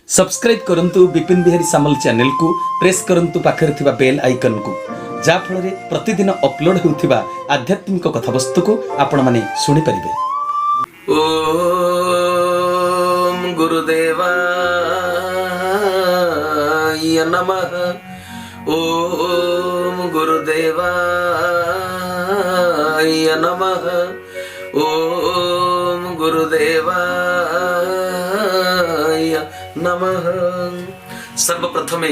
Subscribe करंतु विपिन बिहारी सामल channel को press करंतु पाखरे थिबा बेल आइकन को जा फल रे प्रतिदिन अपलोड होउथिबा आध्यात्मिक कथावस्तु को आपण माने सुनि परिबे। ओम गुरुदेवाय नमः। ओम गुरुदेवाय नमः। ओम गुरुदेवाय नमः। सर्वप्रथमे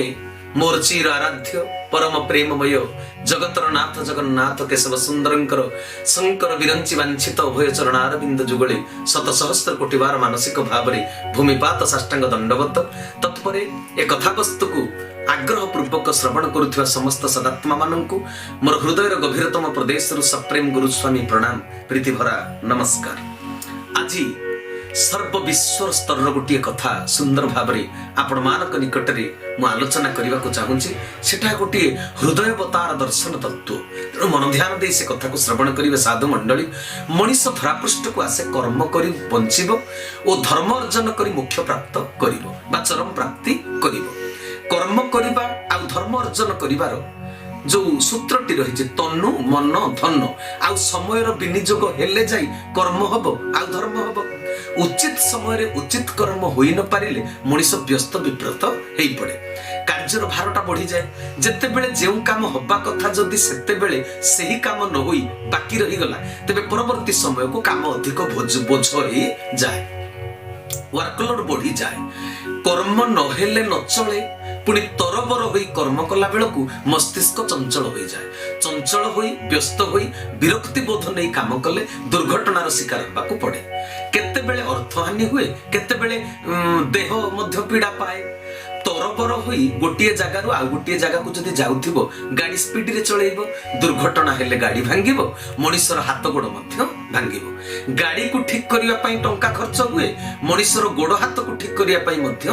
मोर चिर आराध्य परम प्रेममय जगतर नाथ जगन्नाथ केशव सुंदरंकर शंकर विरंची वांछित उभय चरणारविंद जुगले शत सहस्र कोटि बार मानसिक भावरे भूमिपात साष्टांग दंडवत तत्परे ए कथावस्तु को आग्रह पूर्वक श्रवण करुथिबा समस्त सदात्मा माननकु मोर हृदयर गभीरतम प्रदेश सप्रेम गुरुस्वामी प्रणाम प्रीति भरा नमस्कार। आज सर्व विश्व स्तर गोटे कथा सुंदर भाव आपण मानक निकट में आलोचना करने को चाहूँगी। सेटा गोटे हृदयवतार दर्शन तत्व तेणु मन ध्यान दे से कथा को श्रवण करेंगे। साधु मंडली मनीष धरापृष्ठ को आसे कर्म कर बंचब और धर्म अर्जन कर मोक्ष प्राप्त कर चरम प्राप्ति कर कर्म करने आ धर्म अर्जन कर जो सूत्रटी रही तनु मन धन आ समय विनियोग हेले जाई कर्म हब आ धर्म हब। उचित समय उचित कर्म होई न पारिले मनीष व्यस्त विव्रत हेई पड़े। कार्यर भारटा बढ़ी जाए जेते बेले जेउ काम हबा कथा जदि सेते बेले सही काम न होई बाकी रही गला तेबे परवर्ती समय को काम अधिक बोझ होई जाए, वर्कलोड बढ़ी जाए। कर्म न हेले न चले पुणी तरबर होई कर्म कला बेलू मस्तिष्क चंचल हो जाए। चंचल होई व्यस्त होई विरक्ति बोध नहीं काम कले दुर्घटनार शिकार होगा पड़े। केते बेले अर्थहानि हुए केते बेले देह मध्य पीड़ा पाए। तरबर होई गोटे जगार आ गोटे जगह को जदि जाउथिबो गाड़ी स्पीड रे चलेइबो दुर्घटना हेले गाड़ी भांगिबो मनीषर हाथ गोड़ मध्य भांगिबो। गाड़ी को ठीक करिया पई टंका खर्च हुए मनीषर गोड़ हाथ को ठीक करिया पई मध्य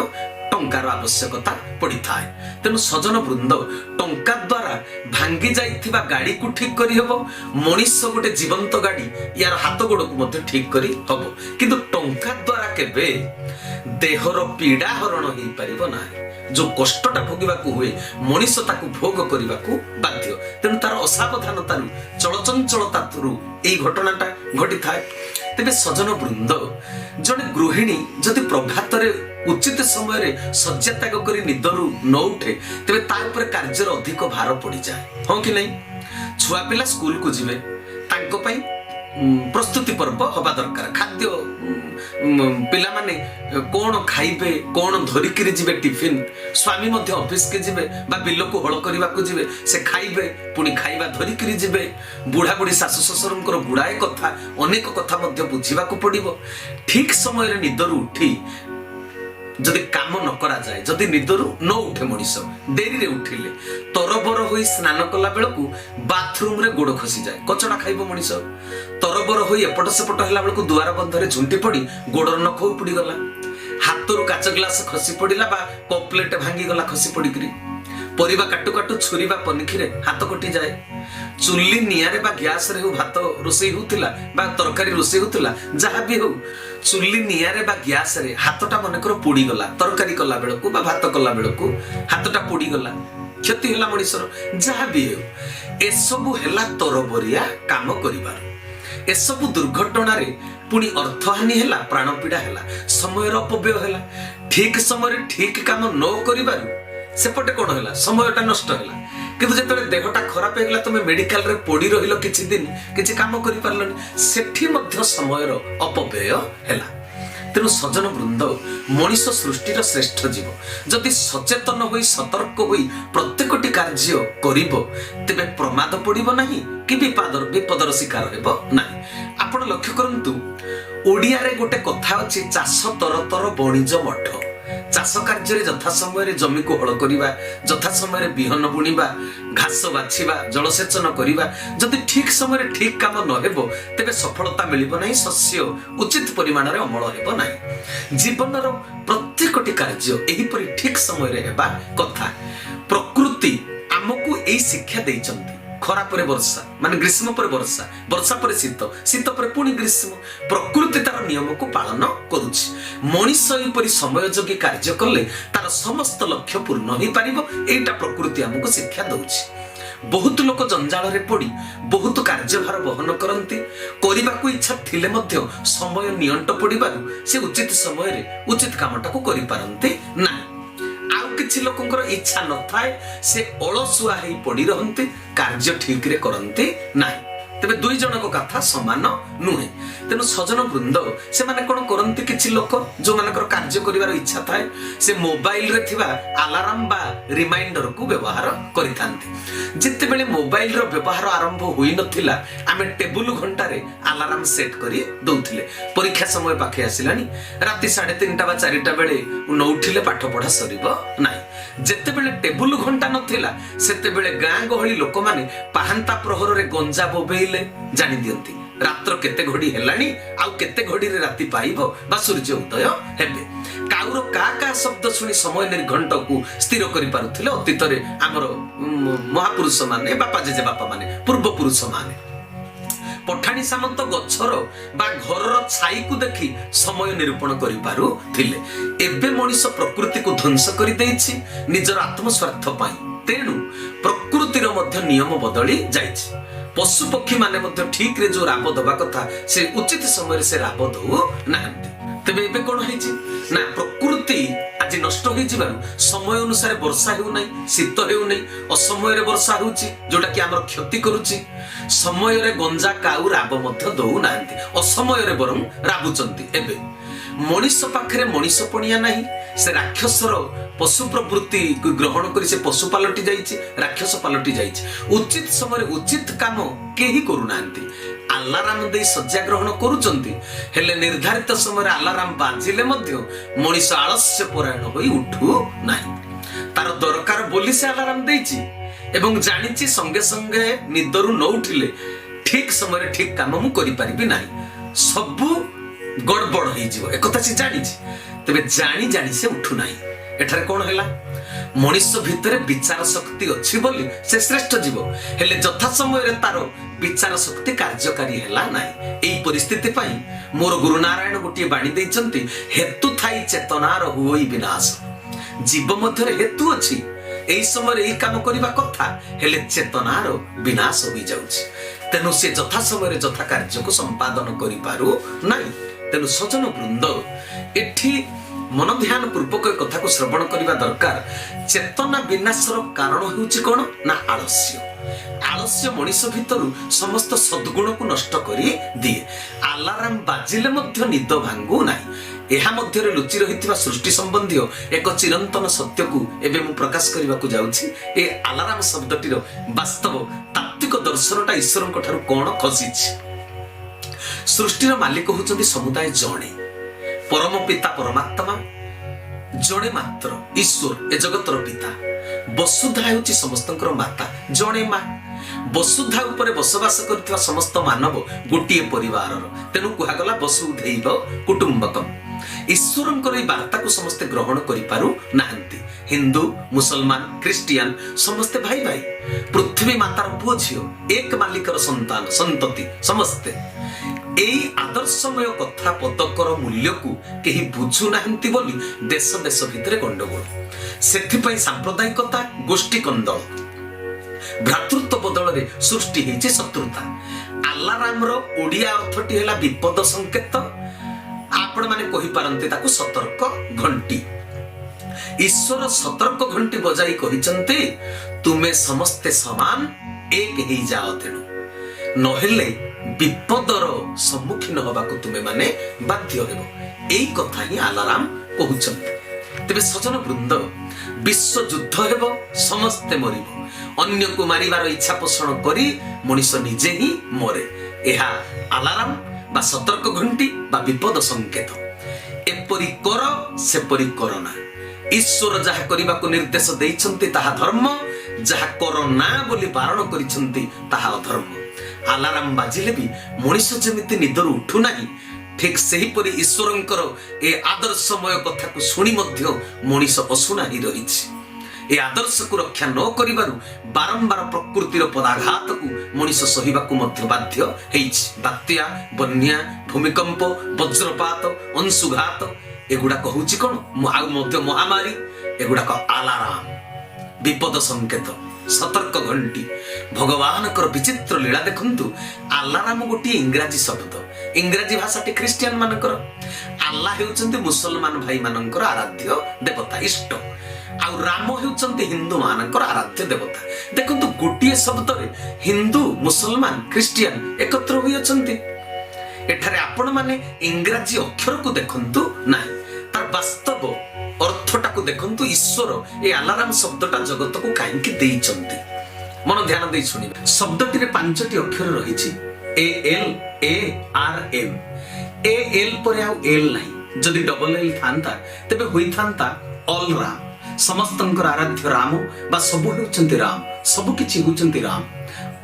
टंकार आवश्यकता पड़ी थाए। तेणु सजन वृंद टंका द्वारा भांगी जाइथिबा गाड़ी को ठीक करी हबो मनीष गोटे जीवंत गाड़ी यार हाथ गोड़ को मध्य ठीक करी हबो किंतु टंका द्वारा केबे देहर पीड़ा हरण होई परिबो नाही। जो कष्टटा भोगिबाकू हुए मनीष ताकू भोग करिबाकू बाध्य। तेणु तार असावधानतारू चलचंचलतारू एई घटनाटा घटी थाए। तेबे सजन वृंद जड़े गृहिणी जदि प्रभात उचित समय शଯ୍या त्याग कर निदरू न उठे तेबे तार पर कार्यर अधिक भार पड़ जाए। हाँ कि नहीं? छुआ पिला स्कूल को जीवे तांको पई प्रस्तुति पर्व हवा दरकार। खाद्य पिला माने कौन खाइबे कौन धरिकी जीवे टिफिन स्वामी मध्य ऑफिस के जीवे बा बिल को हल करने को जीवे से खाइबे पुणी खाइबा धरिकी जीवे। बुढ़ा बुढ़ी शाशु शशुरंकर गुड़ाए कथा अनेक कथा मध्य बुझा पड़ो। ठीक समय निदरू उठी जदि काम न करा जाए जदि निदरू न उठे मनीष डेरी रे उठिले तरबर होई स्नान कला बेलू बाथरूम रे गोड़ खसी जाए कचड़ा खाइबो मनीष। तरबर होई एपट सेपट हला बेलू दुआर बंधरे झुंटी पड़ी गोड़र नख उपुड़ी गला हाथरू काच ग्लास खसी पड़िला बा कप प्लेट भांगी गला खसी पड़िकरी परिबा काटू काटू छुरी बा पनिखिरे हाथ कटि जाए। चुल्ली निआरे बा गैस रे भात रोषेई होतिला बा तरकारी रोषेई होतिला जहा भी हो चुल्ली निआरे बा गैस रे हाथटा मनकर पोड़ी गला तरकारी कला बेलकू बा भात कला बेलकू हाथटा पोड़ी गला क्षति होला मनीषर जहा भी हो। एसबु हेला तरबरिया काम करिबार एसबु दुर्घटना रे पुणी अर्थहानि हेला प्राण पीड़ा हेला समय अपव्यय हेला। ठीक समय ठीक काम न करिबारु सेपटे कौन है समयटा नष्ट है किंतु जिते देहटा खराब हो गला तुम मेडिकल रे पड़ी रहिलो किछि दिन किछि काम करि पारलनि सेठी मध्य समयर अपव्यय हैला। तेणु सजन वृंद मनीष सृष्टिर श्रेष्ठ जीव जदि सचेतन होई सतर्क होई प्रत्येकटी कार्य करिबो तेबे प्रमाद पड़िबो नाही कि विपदर शिकार हेबो नाही। आपण लक्ष्य करंतु ओडिया रे गोटे कथा अछि चाष तर तर बणिज मठ। चाष कार्य यथा समय जमी को हल करवा यथा समय बिहन बुणवा घास बाछिबा जलसेचन करवा जदि ठीक समय ठीक काम न हेबो तेबे सफलता मिलिबो नाही शस्य उचित परिमाण रे अमल हेबो नाही। जीवनर प्रत्येकटी कार्य एही परि ठीक समय रे हेबा कथा। प्रकृति हमकु एई शिक्षा दैचंती ଖରା ପରେ ବର୍ଷା, ମାନେ ଗ୍ରୀଷ୍ମ ପରେ ବର୍ଷା, ବର୍ଷା ପରେ ଶୀତ, ଶୀତ ପରେ ପୁଣି ଗ୍ରୀଷ୍ମ। ପ୍ରକୃତି ତାର ନିୟମକୁ ପାଳନ କରୁଛି। ମଣିଷ ଏପରି ସମୟ ଯୋଗୀ କାର୍ଯ୍ୟ କଲେ ତାର ସମସ୍ତ ଲକ୍ଷ୍ୟ ପୂର୍ଣ୍ଣ ହୋଇପାରିବ। ଏଇଟା ପ୍ରକୃତି ଆମକୁ ଶିକ୍ଷା ଦଉଛି। ବହୁତ ଲୋକ ଜଞ୍ଜାଳରେ ପଡି ବହୁତ କାର୍ଯ୍ୟଭାର ବହନ କରନ୍ତି। କରିବାକୁ ଇଚ୍ଛା ଥିଲେ ମଧ୍ୟ ସମୟ ନିଅଣ୍ଟ ପଡିବାରୁ ସେ ଉଚିତ ସମୟରେ ଉଚିତ କାମଟାକୁ କରିପାରନ୍ତି ନାହିଁ। ଆଉ କିଛି ଲୋକଙ୍କର ଇଚ୍ଛା ନଥାଏ, ସେ ଅଳସୁଆ ହେଇ ପଡି ରହନ୍ତି, କାର୍ଯ୍ୟ ଠିକରେ କରନ୍ତି ନାହିଁ। ତେବେ ଦୁଇ ଜଣଙ୍କ କଥା ସମାନ ନୁହେଁ। ତେଣୁ ସଜନ ବୃନ୍ଦ, ସେମାନେ କଣ କରନ୍ତି? କିଛି ଲୋକ ଯୋଉମାନଙ୍କର କାର୍ଯ୍ୟ କରିବାର ଇଚ୍ଛା ଥାଏ, ସେ ମୋବାଇଲରେ ଥିବା ଆଲାରାମ ବା ରିମାଇଣ୍ଡରକୁ ବ୍ୟବହାର କରିଥାନ୍ତି। ଯେତେବେଳେ ମୋବାଇଲର ବ୍ୟବହାର ଆରମ୍ଭ ହୋଇନଥିଲା, ଆମେ ଟେବୁଲ ଘଣ୍ଟାରେ ଆଲାରାମ ସେଟ୍ କରି ଦଉଥିଲେ। ପରୀକ୍ଷା ସମୟ ପାଖେଇ ଆସିଲାଣି, ରାତି 3:30 ବା 4ଟା ବେଳେ ନ ଉଠିଲେ ପାଠ ପଢା ସରିବ ନାହିଁ। ଯେତେବେଳେ ଟେବୁଲ ଘଣ୍ଟା ନଥିଲା, ସେତେବେଳେ ଗାଁ ଗହଳି ଲୋକମାନେ ପାହାନ୍ତା ପ୍ରହରରେ ଗଞ୍ଜା ବୋବେଇଲେ ଜାଣି ଦିଅନ୍ତି ରାତ୍ର କେତେ ଘଡ଼ି ହେଲାଣି, ଆଉ କେତେ ଘଡ଼ିରେ ରାତି ପାଇବ ବା ସୂର୍ଯ୍ୟ ଉଦୟ ହେବେ। କାଉର କା କା ଶବ୍ଦ ଶୁଣି ସମୟ ନିର୍ଘଣ୍ଟକୁ ସ୍ଥିର କରିପାରୁଥିଲେ ଅତୀତରେ ଆମର ମହାପୁରୁଷ ମାନେ, ବାପା ଜେଜେ ବାପା ମାନେ, ପୂର୍ବପୁରୁଷ ମାନେ। ପଠାଣି ସାମନ୍ତ ଗଛର ବା ଘରର ଛାଇକୁ ଦେଖି ସମୟ ନିରୂପଣ କରିପାରୁଥିଲେ। ଏବେ ମଣିଷ ପ୍ରକୃତିକୁ ଧ୍ୱଂସ କରିଦେଇଛି ନିଜର ଆତ୍ମସ୍ୱାର୍ଥ ପାଇଁ। ତେଣୁ ପ୍ରକୃତିର ମଧ୍ୟ ନିୟମ ବଦଳି ଯାଇଛି। ପଶୁ ପକ୍ଷୀ ମାନେ ମଧ୍ୟ ଠିକରେ ଯୋଉ ରାବ ଦବା କଥା, ସେ ଉଚିତ ସମୟରେ ସେ ରାବ ଦଉ ନାହାନ୍ତି। ତେବେ ଏବେ କଣ ହେଇଛି ନା, ପ୍ରକୃତି ଆଜି ନଷ୍ଟ ହୋଇଯିବାରୁ ସମୟ ଅନୁସାରେ ବର୍ଷା ହେଉନାହିଁ, ଶୀତ ହେଉନାହିଁ, ଅସମୟରେ ବର୍ଷା ହେଉଛି, ଯୋଉଟା କି ଆମର କ୍ଷତି କରୁଛି। ସମୟରେ ଗଞ୍ଜା କାଉ ରାବ ମଧ୍ୟ ଦଉନାହାନ୍ତି, ଅସମୟରେ ବରଂ ରାବୁଛନ୍ତି। ଏବେ ମଣିଷ ପାଖରେ ମଣିଷ ପଣିଆ ନାହିଁ, ସେ ରାକ୍ଷସର ପଶୁ ପ୍ରବୃତ୍ତି ଗ୍ରହଣ କରି ସେ ପଶୁ ପାଲଟି ଯାଇଛି, ରାକ୍ଷସ ପାଲଟି ଯାଇଛି। ଉଚିତ ସମୟରେ ଉଚିତ କାମ କେହି କରୁନାହାନ୍ତି। ଆଲାରାମ ଦେଇ ଶଯ୍ୟା ଗ୍ରହଣ କରୁଛନ୍ତି, ହେଲେ ନିର୍ଦ୍ଧାରିତ ସମୟରେ ଆଲାରାମ ବାଜିଲେ ମଧ୍ୟ ମଣିଷ ଆଳସ୍ୟ ପରାୟଣ ହୋଇ ଉଠୁ ନାହିଁ। ତାର ଦରକାର ବୋଲି ସେ ଆଲାରାମ ଦେଇଛି ଏବଂ ଜାଣିଛି ସଙ୍ଗେ ସଙ୍ଗେ ନିଦରୁ ନ ଉଠିଲେ ଠିକ ସମୟରେ ଠିକ କାମ ମୁଁ କରିପାରିବି ନାହିଁ, ସବୁ ଗଡବଡ ହେଇଯିବ, ଏକଥା ସେ ଜାଣିଛି। ତେବେ ଜାଣି ଜାଣି ସେ ଉଠୁ ନାହିଁ। ଏଠାରେ କଣ ହେଲା? ମଣିଷ ଭିତରେ ବିଚାର ଶକ୍ତି ଅଛି ବୋଲି ସେ ଶ୍ରେଷ୍ଠ ଜୀବ, ହେଲେ ଯଥା ସମୟରେ ତାର ବିଚାର ଶକ୍ତି କାର୍ଯ୍ୟକାରୀ ହେଲା ନାହିଁ। ଏଇ ପରିସ୍ଥିତି ପାଇଁ ମୋର ଗୁରୁ ନାରାୟଣ ଗୋଟିଏ ବାଣୀ ଦେଇଛନ୍ତି, ହେତୁ ଥାଇ ଚେତନାର ହୁଏ ବିନାଶ। ଜୀବ ମଧ୍ୟରେ ହେତୁ ଅଛି, ଏଇ ସମୟରେ ଏଇ କାମ କରିବା କଥା, ହେଲେ ଚେତନାର ବିନାଶ ହୋଇଯାଉଛି। ତେଣୁ ସେ ଯଥା ସମୟରେ ଯଥା କାର୍ଯ୍ୟକୁ ସମ୍ପାଦନ କରିପାରୁ ନାହିଁ। ତେଣୁ ସଜନ ବୃନ୍ଦ, ଏଠି ମନ ଧ୍ୟାନ ପୂର୍ବକ ଏ କଥାକୁ ଶ୍ରବଣ କରିବା ଦରକାର। ଚେତନା ବିନାଶର କାରଣ ହେଉଛି କଣ ନା ଆଳସ୍ୟ। ଆଳସ୍ୟ ମଣିଷ ଭିତରୁ ସମସ୍ତ ସଦ୍ଗୁଣକୁ ନଷ୍ଟ କରି ଦିଏ। ଆଲାରାମ ବାଜିଲେ ମଧ୍ୟ ନିଦ ଭାଙ୍ଗୁ ନାହିଁ। ଏହା ମଧ୍ୟରେ ଲୁଚି ରହିଥିବା ସୃଷ୍ଟି ସମ୍ବନ୍ଧୀୟ ଏକ ଚିରନ୍ତନ ସତ୍ୟକୁ ଏବେ ମୁଁ ପ୍ରକାଶ କରିବାକୁ ଯାଉଛି। ଏ ଆଲାରାମ ଶବ୍ଦଟିର ବାସ୍ତବ ତାତ୍ତ୍ୱିକ ଦର୍ଶନଟା ଈଶ୍ୱରଙ୍କ ଠାରୁ କଣ ଖସିଛି। ସୃଷ୍ଟିର ମାଲିକ ହେଉଛନ୍ତି ସମୁଦାୟ ଜଣେ, ପରମ ପିତା ପରମାତ୍ମା ଜଣେ ମାତ୍ର, ଈଶ୍ୱର ଏ ଜଗତର ପିତା। ବସୁଧା ହେଉଛି ସମସ୍ତଙ୍କର ମାତା, ଜଣେ ମା। ବସୁଧା ଉପରେ ବସବାସ କରୁଥିବା ସମସ୍ତ ମାନବ ଗୋଟିଏ ପରିବାରର, ତେଣୁ କୁହାଗଲା ବସୁଧୈବ କୁଟୁମ୍ବକମ୍। ଈଶ୍ୱରଙ୍କର ଏହି ବାର୍ତ୍ତାକୁ ସମସ୍ତେ ଗ୍ରହଣ କରିପାରୁ ନାହାନ୍ତି। ହିନ୍ଦୁ, ମୁସଲମାନ, ଖ୍ରୀଷ୍ଟିଆନ ସମସ୍ତେ ଭାଇ ଭାଇ। ପୃଥିବୀ ମାତାର ପୁଅ ଝିଅ, ଏକ ମାଲିକର ସନ୍ତାନ ସନ୍ତତି ସମସ୍ତେ। ଏଇ ଆଦର୍ଶମୟ କଥା ପଦକର ମୂଲ୍ୟକୁ କେହି ବୁଝୁନାହାନ୍ତି ବୋଲି ଦେଶ ଦେଶ ଭିତରେ ଗଣ୍ଡଗୋଳ। ସେଥିପାଇଁ ସାମ୍ପ୍ରଦାୟିକତା, ଗୋଷ୍ଠୀ କନ୍ଦଳ, ଭ୍ରାତୃତ୍ୱ ବଦଳରେ ସୃଷ୍ଟି ହେଇଛି ଶତ୍ରୁତା। ଆଲାରାମର ଓଡ଼ିଆ ଅର୍ଥଟି ହେଲା ବିପଦ ସଂକେତ। ଆପଣ ମାନେ କହିପାରନ୍ତି ତାକୁ ସତର୍କ ଘଣ୍ଟି। ଈଶ୍ୱର ସତର୍କ ଘଣ୍ଟି ବଜାଇ କହିଛନ୍ତି, ତୁମେ ସମସ୍ତେ ସମାନ, ଏକ ହେଇଯାଅ। ତେଣୁ ନହେଲେ ବିପଦର ସମ୍ମୁଖୀନ ହେବାକୁ ତୁମେ ମାନେ ବାଧ୍ୟ ହେବ। ଏଇ କଥା ହିଁ ଆଲାରାମ କହୁଛନ୍ତି। ତେବେ ସଜନ ବୃନ୍ଦ, ବିଶ୍ୱ ଯୁଦ୍ଧ ହେବ, ସମସ୍ତେ ମରିବ। ଅନ୍ୟକୁ ମାରିବାର ଇଚ୍ଛା ପୋଷଣ କରି ମଣିଷ ନିଜେ ହିଁ ମରେ। ଏହା ଆଲାରାମ ବା ସତର୍କ ଘଣ୍ଟି ବା ବିପଦ ସଂକେତ। ଏପରି କର, ସେପରି କର ନା। ଈଶ୍ୱର ଯାହା କରିବାକୁ ନିର୍ଦ୍ଦେଶ ଦେଇଛନ୍ତି ତାହା ଧର୍ମ, ଯାହା କର ନା ବୋଲି ବାରଣ କରିଛନ୍ତି ତାହା ଅଧର୍ମ। ଆଲାରାମ ବାଜିଲେ ବି ମଣିଷ ଯେମିତି ନିଦରୁ ଉଠୁ ନାହିଁ, ଠିକ ସେହିପରି ଈଶ୍ୱରଙ୍କର ଏ ଆଦର୍ଶମୟ କଥାକୁ ଶୁଣି ମଧ୍ୟ ମଣିଷ ଅଶୁଣା ହିଁ ରହିଛି। ए आदर्श को रक्षा न करिबारु बारंबार प्रकृतिर पदाघात को मनीष सहिबाकु मध्य बाध्य हेइछि। बात्या, बन्या, भूमिकंप, वज्रपात, अंशुघात एगुड़ा कहूछि कोन आउ मध्य महामारी एगुड़ा अलाराम, विपद संकेत, सतर्क घंटी। भगवान कर विचित्र लीला देखंतु। अलाराम गोटे इंग्राजी शब्द, इंग्राजी भाषाटी ख्रिस्टियन मानकर। अल्लाह हेउचंती मुसलमान भाई मानकर आराध्य देवता इष्ट, आउ राम हेउचंती हिंदू मानकर आराध्य देवता। देखंतु गोटे शब्द रे हिंदू, मुसलमान, ख्रिस्टियन एकत्र होई अछंती। एठारे आपण माने इंग्राजी अक्षर को देखंतु नाही, तार वास्तव अर्थटाକୁ देखंतु। ईश्वर ए अलाराम शब्दटा जगत को काहेकि देइचंती, मन ध्यान देई सुनिबे। शब्दटी रे पांचटी अक्षर रहिछि, A L A R M. A L पर आउ एल नाही, जदि डबल एल थांता तबे होई थांता ऑल राम। समस्तंकर आराध्य राम बा सब हेउचंती राम, सब किछि हेउचंती राम।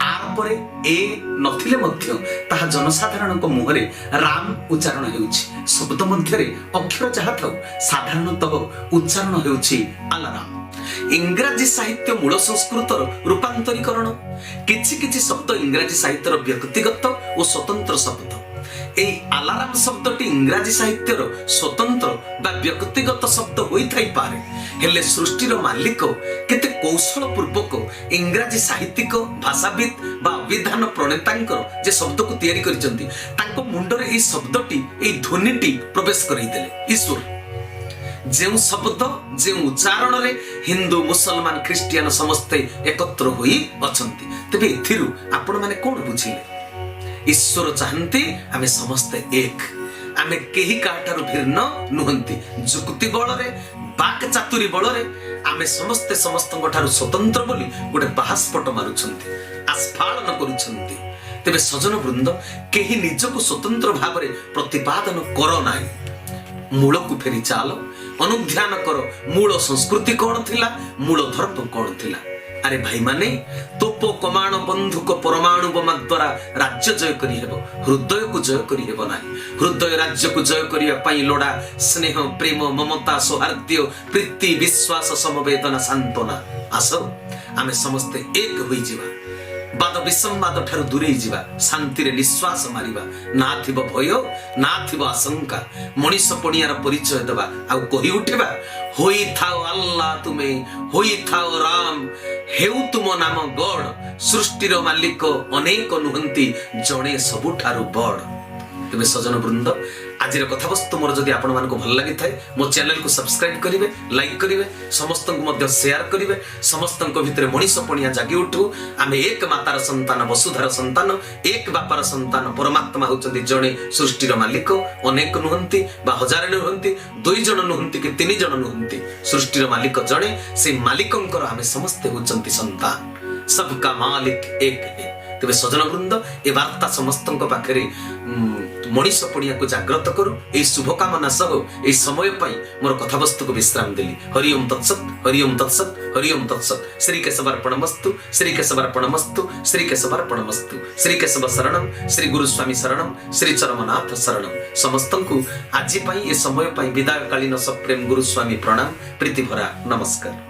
आर परे ए नथिले मध्य ताहा जनसाधारण को मुहरे राम उच्चारण हेउछि। शब्द मध्य रे अक्षर जहा थाउ साधारणतः उच्चारण हेउछि अलाराम। इंग्राजी साहित्य मूल संस्कृतर रूपांतरीकरण। किछि किछि शब्द इंग्राजी साहित्यर व्यक्तिगत और स्वतंत्र शब्द। এই अलाराम शब्दटी इंग्राजी साहित्यर स्वतंत्र बा व्यक्तिगत शब्द होई थाई पारे, हेले सृष्टिर मालिक केते कौशल पूर्वक इंग्राजी साहित्यिक, भाषाविद बा अभिधान प्रणेतांकर जे शब्द को तैयारी करिसंती, तांको मुंडरे এই शब्दटी, এই ध्वनिटी प्रवेश करई देले ईश्वर। जे शब्द जे उच्चारण रे हिंदू, मुसलमान, ख्रिस्टियन समस्ते एकत्र होई अछंती। तबे एथिरु आपण माने कोन बुझिले? ईश्वर चाहती आमे समस्ते एक, आमे केही काठारु भिन्न नुहंती। जुक्ति बଳରେ, बाक चातुरी बଳରେ आमे समस्ते समस्तଙ୍କ ठारु स्वतंत्र बोली गोटे बाहास्पट मारुछंती, आस्फालन करूछंती। तेबे सजन वृंद, केही निजको स्वतंत्र भावरे प्रतिपादन करो नाही। मूल को फेरी चालो, अनुध्यान करो मूल संस्कृति कौन थिला, मूल धर्म कौन थिला। अरे भाई माने, तोप, कमाण, बंधुक, परमाणु बोमा द्वारा राज्य जय करी हेबो, हृदय को जय करी हेबो नाही। हृदय राज्य को जय करिया पई लोडा स्नेह, प्रेम, ममता, सौहार्द्य, प्रीति, विश्वास, समवेदना, सांत्वना। आसो आमे समस्ते एक होई जिवा, बाद विसंवाद ठारू दूरेई जिवा, शांति रे निश्वास मारिबा। ना थिबो भय, ना थिबो आशंका। मनीष पणियार परिचय देबा, आउ कहि उठिबा, होई थाओ अल्लाह तुमे, होई थाओ राम, हेउ तुम नाम गड। सृष्टिर मालिक अनेक नुहंती, जणे सबुठारू बड़। तेबे सजन वृंद, आजिर कथावस्तु मोर जदि आपण मानको भल लागि थाए, मो चैनल को सब्सक्राइब करिवे, लाइक करिवे, समस्त को मध्य शेयर करिवे। समस्त को भितरे मनीष पणिया जागी उठू। आमे एक मातार संतान, वसुधार संतान, एक बापार संतान। परमात्मा होचंती जणे सृष्टिर मालिक, अनेक नुहंती बा हजार नुहंती, दुई जण नुहंती कि तीन जण नुहंती। सृष्टिर मालिक जणे, से मालिकंकर आमे समस्त होचंती संतान। सबका मालिक एक है। तेबे सजन वृंद, ए वार्ता समस्तଙ୍କ पाखरे मनीष पणिया को जागृत करू। ए शुभकामना सह ए समय पाई मोर कथावस्तु को विश्राम देली। हरि ओम तत्सत, हरि ओम तत्सत, हरि ओम तत्सत। श्री केशवार्पणमस्तु, श्री केशवार्पणमस्तु, श्री केशवार्पणमस्तु। श्री केशव शरणम, श्री गुरुस्वामी शरणम, श्री चरमनाथ शरणम। समस्तଙ୍କୁ ଆଜି ପାଇଁ ଏ ସମୟ ପାଇଁ ବିଦାୟକାଳୀନ ସପ୍ରେମ ଗୁରୁସ୍ୱାମୀ ପ୍ରଣାମ, ପ୍ରୀତି ଭରା ନମସ୍କାର।